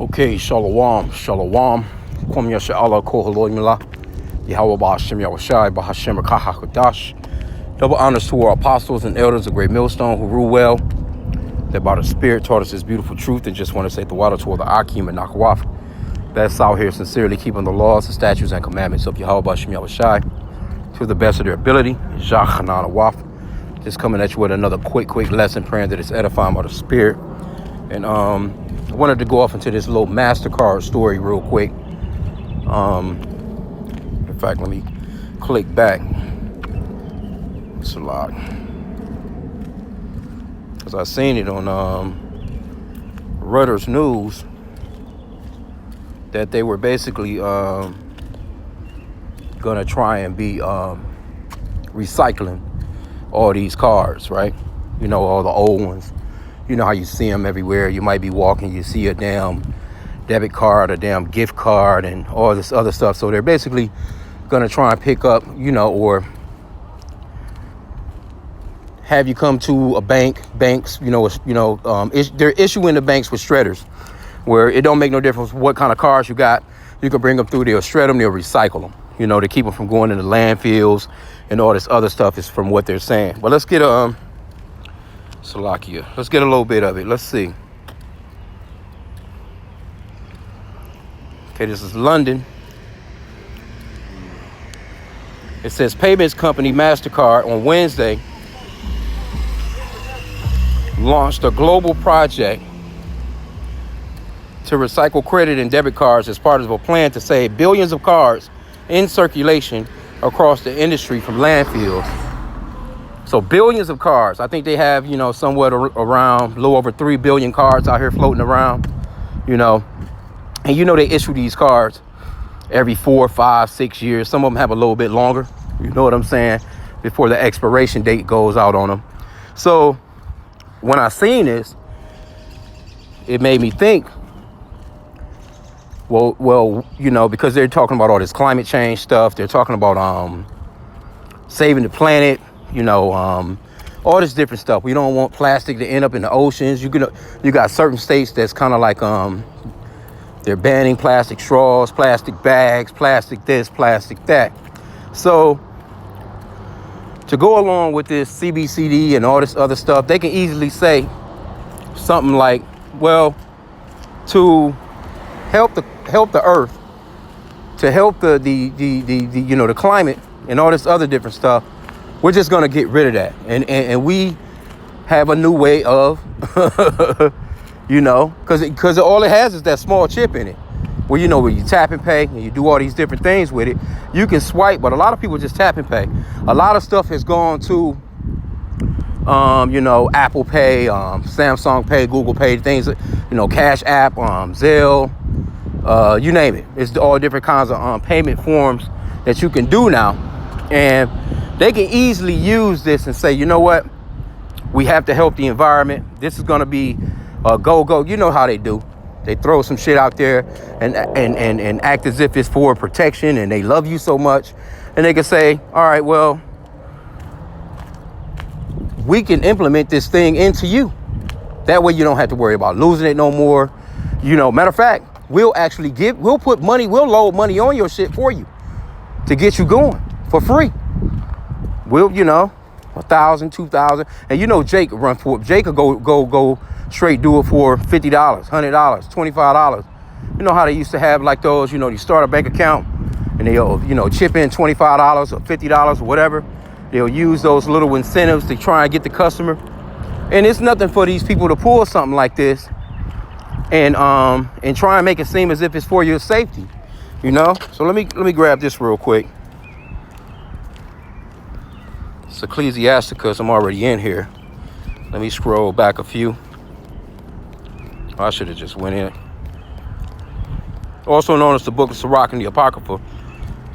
Okay, shalom, shalom. Kwam yasha Allah koholoimila. Yahweh Ba'ashem Yahushai Ba'Hashem Rakahakadash. Double honors to our apostles and elders of Great Millstone who rule well. That by the Spirit taught us this beautiful truth, and just want to say the water toward the H.I.M and Nakawaf. That's out here sincerely keeping the laws, the statutes, and commandments of Yahweh Ba'ashem Yahushai to the best of their ability. Waf. Just coming at you with another quick lesson, praying that it's edifying by the Spirit. And I wanted to go off into this little Mastercard story real quick. In fact, let me click back. It's a lot. Because I seen it on Reuters News that they were basically gonna try and be recycling all these cards, right? You know, all the old ones. You know how you see them everywhere. You might be walking, you see a damn debit card, a damn gift card, and all this other stuff. So they're basically gonna try and pick up, you know, or have you come to a banks, they're issuing the banks with shredders, where it don't make no difference what kind of cars you got. You can bring them through, they'll shred them, they'll recycle them, you know, to keep them from going into landfills and all this other stuff is from what they're saying. But let's get Salakia. Let's get a little bit of it. Let's see. Okay, this is London. It says payments company Mastercard on Wednesday launched a global project to recycle credit and debit cards as part of a plan to save billions of cards in circulation across the industry from landfills. So billions of cards. I think they have, you know, somewhat around a little over 3 billion cards out here floating around, you know. And you know they issue these cards every 4, 5, 6 years. Some of them have a little bit longer, you know what I'm saying, before the expiration date goes out on them. So when I seen this, it made me think, well, you know, because they're talking about all this climate change stuff. They're talking about saving the planet, you know, all this different stuff. We don't want plastic to end up in the oceans. You got certain states that's kind of like they're banning plastic straws, plastic bags, plastic this, plastic that. So to go along with this CBCD and all this other stuff, they can easily say something like, well, to help the earth, to help the you know, the climate and all this other different stuff, we're just gonna get rid of that. And we have a new way of you know, because all it has is that small chip in it, where, you know, where you tap and pay and you do all these different things with it. You can swipe, but a lot of people just tap and pay. A lot of stuff has gone to you know, Apple Pay, Samsung Pay, Google Pay, things, you know, Cash App, Zelle, you name it. It's all different kinds of payment forms that you can do now. And they can easily use this and say, you know what, we have to help the environment. This is going to be a go. You know how they do. They throw some shit out there and act as if it's for protection, and they love you so much. And they can say, all right, well, we can implement this thing into you. That way you don't have to worry about losing it no more. You know, matter of fact, we'll load money on your shit for you to get you going for free. We'll, you know, $1,000, $2,000. And you know, Jake will run for it. Jake will go straight do it for $50, $100, $25. You know how they used to have like those, you know, you start a bank account and they'll, you know, chip in $25 or $50 or whatever. They'll use those little incentives to try and get the customer. And it's nothing for these people to pull something like this and try and make it seem as if it's for your safety, you know? So let me grab this real quick. It's Ecclesiasticus. I'm already in here. Let me scroll back a few. Oh, I should have just went in. Also known as the Book of Sirach and the Apocrypha,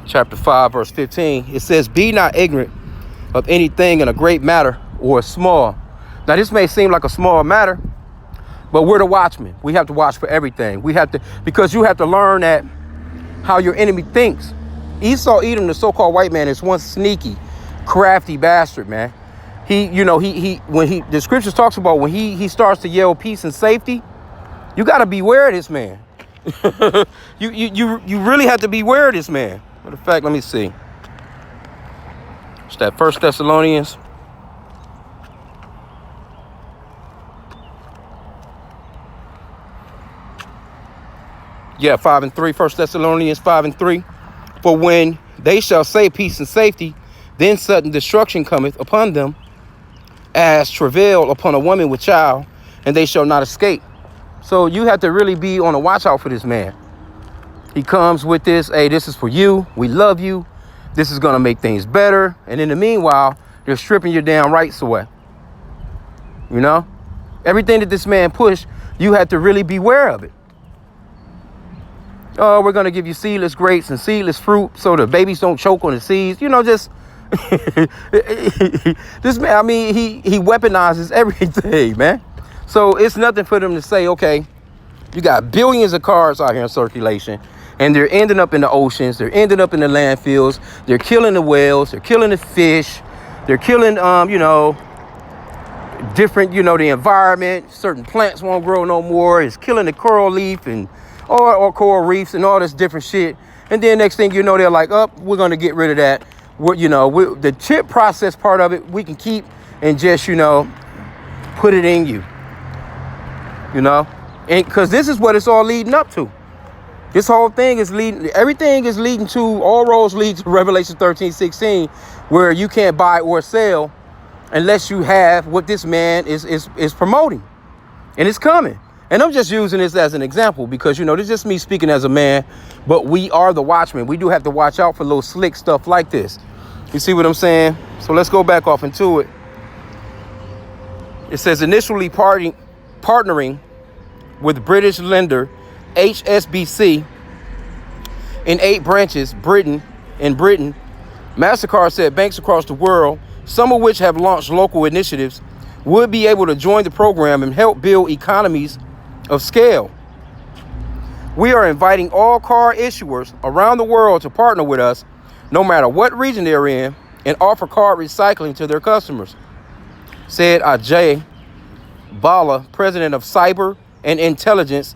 chapter 5, verse 15. It says, be not ignorant of anything in a great matter or a small. Now, this may seem like a small matter, but we're the watchmen. We have to watch for everything. Because you have to learn that how your enemy thinks. Esau Edom, the so-called white man, is one sneaky, crafty bastard, man. When the scriptures talks about when he starts to yell peace and safety, you got to beware of this man. You really have to beware of this man. Matter of fact, let me see. It's that First Thessalonians. Yeah, 5:3. First Thessalonians 5:3. For when they shall say peace and safety, then sudden destruction cometh upon them, as travail upon a woman with child, and they shall not escape. So you have to really be on the watch out for this man. He comes with this, hey, this is for you. We love you. This is going to make things better. And in the meanwhile, they're stripping your damn rights away. You know, everything that this man pushed, you have to really beware of it. Oh, we're going to give you seedless grapes and seedless fruit so the babies don't choke on the seeds. You know, just this man, I mean, he weaponizes everything, man. So it's nothing for them to say, okay, you got billions of cars out here in circulation and they're ending up in the oceans. They're ending up in the landfills. They're killing the whales. They're killing the fish. They're killing, you know, different, you know, the environment. Certain plants won't grow no more. It's killing the coral leaf and or coral reefs and all this different shit. And then next thing you know, they're like, oh, we're going to get rid of that. You know, the chip process part of it, we can keep and just, you know, put it in you, you know, and because this is what it's all leading up to. This whole thing is everything is leading to, all roads lead to Revelation 13:16, where you can't buy or sell unless you have what this man is promoting. And it's coming. And I'm just using this as an example because, you know, this is just me speaking as a man, but we are the watchmen. We do have to watch out for little slick stuff like this. You see what I'm saying? So let's go back off into it. It says initially partnering with British lender HSBC in 8 branches, Britain, Mastercard said banks across the world, some of which have launched local initiatives, would be able to join the program and help build economies of scale. We are inviting all car issuers around the world to partner with us, no matter what region they're in, and offer card recycling to their customers, said Ajay Bala, president of Cyber and Intelligence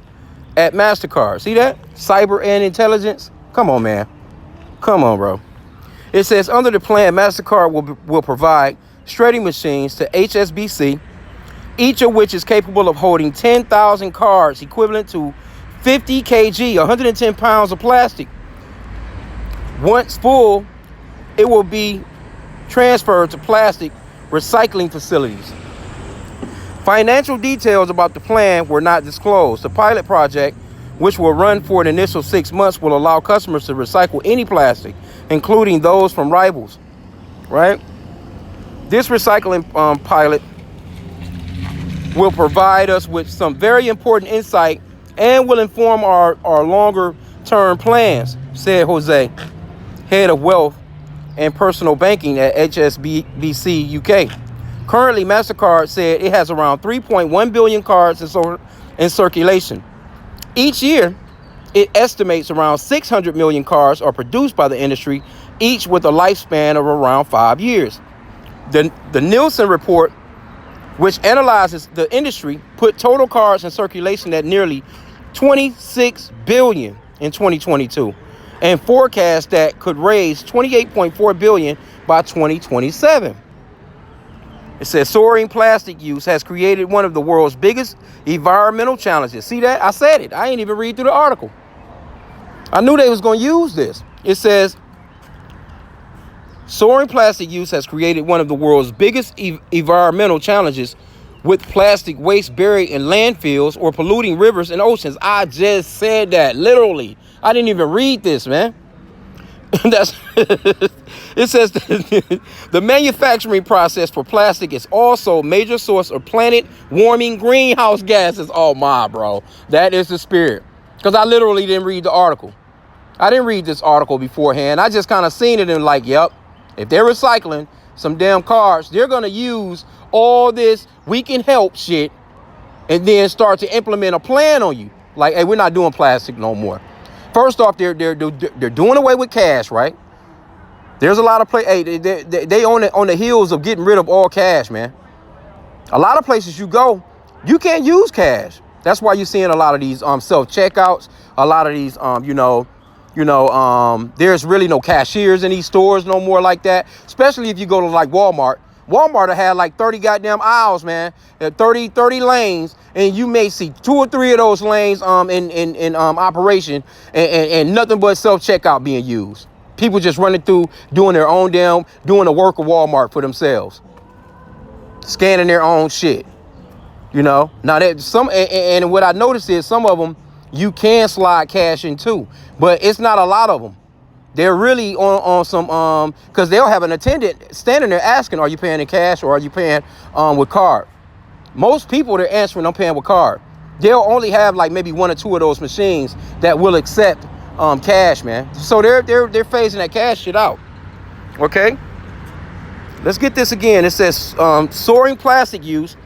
at Mastercard. See that? Cyber and Intelligence? Come on, man. Come on, bro. It says under the plan, Mastercard will provide shredding machines to HSBC, each of which is capable of holding 10,000 cards, equivalent to 50 kg, 110 pounds of plastic. Once full, it will be transferred to plastic recycling facilities. Financial details about the plan were not disclosed. The pilot project, which will run for an initial 6 months, will allow customers to recycle any plastic, including those from rivals, right? This recycling pilot will provide us with some very important insight and will inform our longer-term plans, said Jose, head of wealth and personal banking at HSBC UK. Currently, Mastercard said it has around 3.1 billion cards in circulation. Each year, it estimates around 600 million cards are produced by the industry, each with a lifespan of around 5 years. The Nielsen report, which analyzes the industry, put total cards in circulation at nearly 26 billion in 2022 and forecast that could raise 28.4 billion by 2027. It says soaring plastic use has created one of the world's biggest environmental challenges. See that? I said it. I ain't even read through the article. I knew they was going to use this. It says soaring plastic use has created one of the world's biggest environmental challenges, with plastic waste buried in landfills or polluting rivers and oceans. I just said that, literally. I didn't even read this, man. That's it says the manufacturing process for plastic is also a major source of planet warming greenhouse gases. Oh my, bro. That is the spirit. Because I literally didn't read the article. I didn't read this article beforehand. I just kind of seen it and like, yep, if they're recycling some damn cards, they're going to use all this we can help shit and then start to implement a plan on you. Like, hey, we're not doing plastic no more. First off, they're doing away with cash, right? There's a lot of hey, they on the heels of getting rid of all cash, man. A lot of places you go, you can't use cash. That's why you're seeing a lot of these self checkouts, a lot of these there's really no cashiers in these stores no more like that. Especially if you go to like Walmart. Walmart had like 30 goddamn aisles, man. 30 lanes, and you may see 2 or 3 of those lanes in operation, and nothing but self checkout being used. People just running through, doing their own doing the work of Walmart for themselves, scanning their own shit. Now that and what I noticed is some of them you can slide cash in too, but it's not a lot of them. They're really on some because they'll have an attendant standing there asking, are you paying in cash or are you paying with card? Most people, they're answering, I'm paying with card. They'll only have like maybe 1 or 2 of those machines that will accept cash, man. So they're phasing that cash shit out. Okay, let's get this again. It says soaring plastic use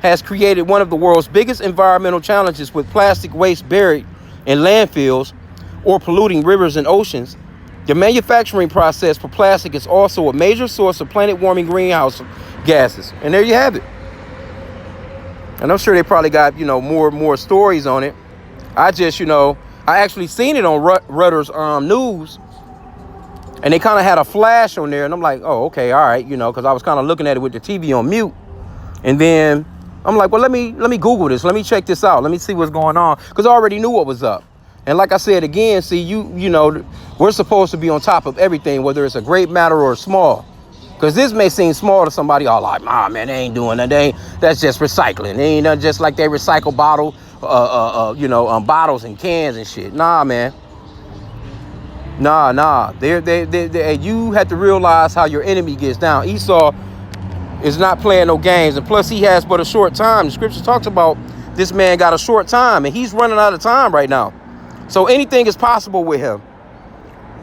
has created one of the world's biggest environmental challenges, with plastic waste buried in landfills or polluting rivers and oceans. The manufacturing process for plastic is also a major source of planet-warming greenhouse gases. And there you have it. And I'm sure they probably got, more stories on it. I just, I actually seen it on Rutter's news. And they kind of had a flash on there. And I'm like, oh, okay, all right, because I was kind of looking at it with the TV on mute. And then I'm like, well, let me Google this. Let me check this out. Let me see what's going on. Because I already knew what was up. And like I said again, see, we're supposed to be on top of everything, whether it's a great matter or small. Because this may seem small to somebody, all like, man, they ain't doing that. That's just recycling. They ain't just like they recycle bottles and cans and shit. Nah, man. Nah. You have to realize how your enemy gets down. Esau is not playing no games. And plus, he has but a short time. The scripture talks about this man got a short time, and he's running out of time right now. So anything is possible with him.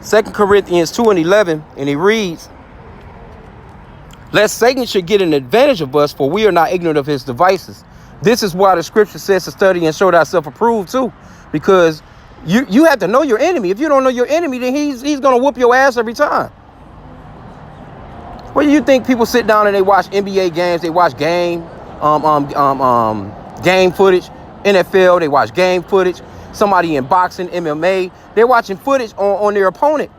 2 Corinthians 2:11, and he reads, lest Satan should get an advantage of us, for we are not ignorant of his devices. This is why the scripture says to study and show thyself approved too. Because you have to know your enemy. If you don't know your enemy, then he's going to whoop your ass every time. What do you think people sit down and they watch NBA games? They watch game footage. NFL, they watch game footage. Somebody in boxing, MMA, they're watching footage on their opponent.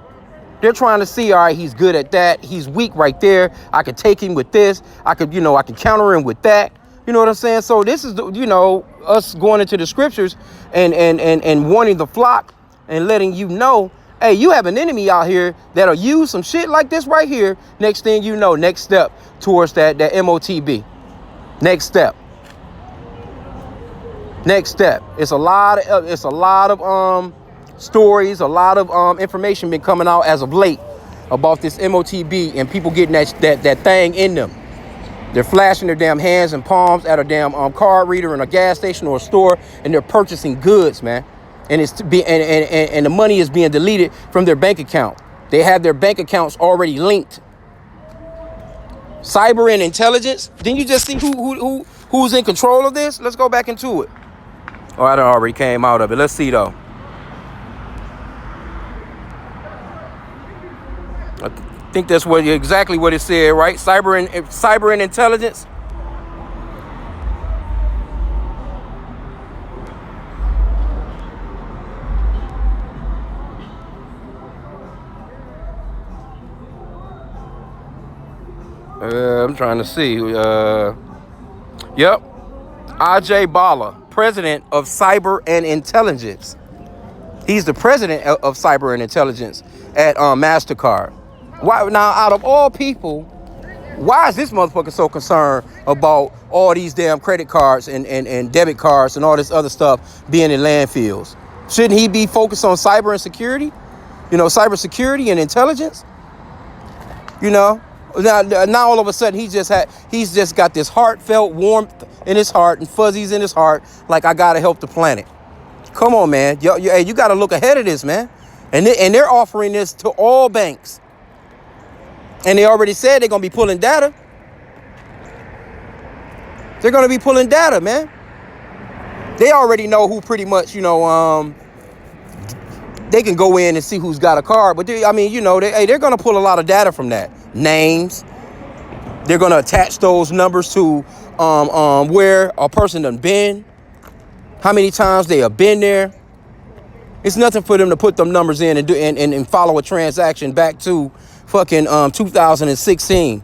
They're trying to see, all right, he's good at that. He's weak right there. I could take him with this. I can counter him with that. You know what I'm saying? So this is, us going into the scriptures and warning the flock and letting you know, hey, you have an enemy out here that'll use some shit like this right here. Next thing you know, next step towards that MOTB. Next step. It's a lot of stories, a lot of information been coming out as of late about this MOTB and people getting that thing in them. They're flashing their damn hands and palms at a damn card reader in a gas station or a store, and they're purchasing goods, man. And and the money is being deleted from their bank account. They have their bank accounts already linked. Cyber and intelligence. Didn't you just see who's in control of this? Let's go back into it. Oh, I done already came out of it. Let's see though. I think that's exactly what it said, right? Cyber and intelligence. I'm trying to see. Yep. Ajay Bala, president of Cyber and Intelligence. He's the president of Cyber and Intelligence at Mastercard. Why now? Out of all people, why is this motherfucker so concerned about all these damn credit cards and debit cards and all this other stuff being in landfills? Shouldn't he be focused on cyber and security? Cyber security and intelligence. Now all of a sudden he's just got this heartfelt warmth in his heart and fuzzies in his heart, like I gotta help the planet. Come on, man. You gotta look ahead of this, man. And they're offering this to all banks. And they already said they're gonna be pulling data. They're gonna be pulling data, man. They already know who pretty much, they can go in and see who's got a card. But they're gonna pull a lot of data from that. Names. They're gonna attach those numbers to where a person done been. how many times they have been there. It's nothing for them to put them numbers in and do and follow a transaction back to fucking 2016,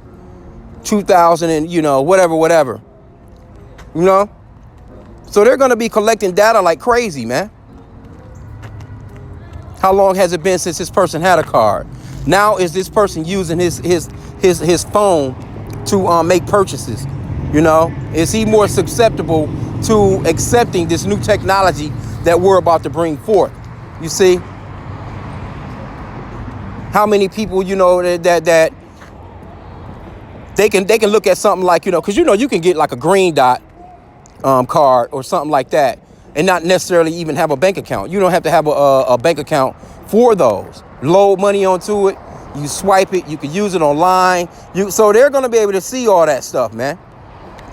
2000 and whatever. So they're gonna be collecting data like crazy, man. How long has it been since this person had a card? Now is this person using his phone to make purchases? Is he more susceptible to accepting this new technology that we're about to bring forth? You see, how many people that they can look at something like because you can get like a green dot card or something like that and not necessarily even have a bank account. You don't have to have a bank account for those. Load money onto it, you swipe it, you can use it online. So they're gonna be able to see all that stuff, man.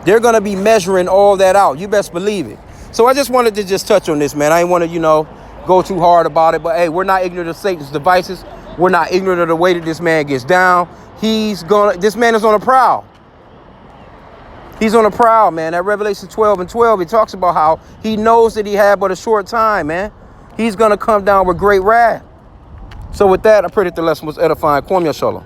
They're gonna be measuring all that out. You best believe it. So I just wanted to just touch on this, man. I ain't want to go too hard about it, but hey, we're not ignorant of Satan's devices. We're not ignorant of the way that this man gets down. This man is on a prowl. He's on a prowl, man. At Revelation 12:12, he talks about how he knows that he had but a short time, man. He's going to come down with great wrath. So with that, I pray that the lesson was edifying. Kwam Yashala.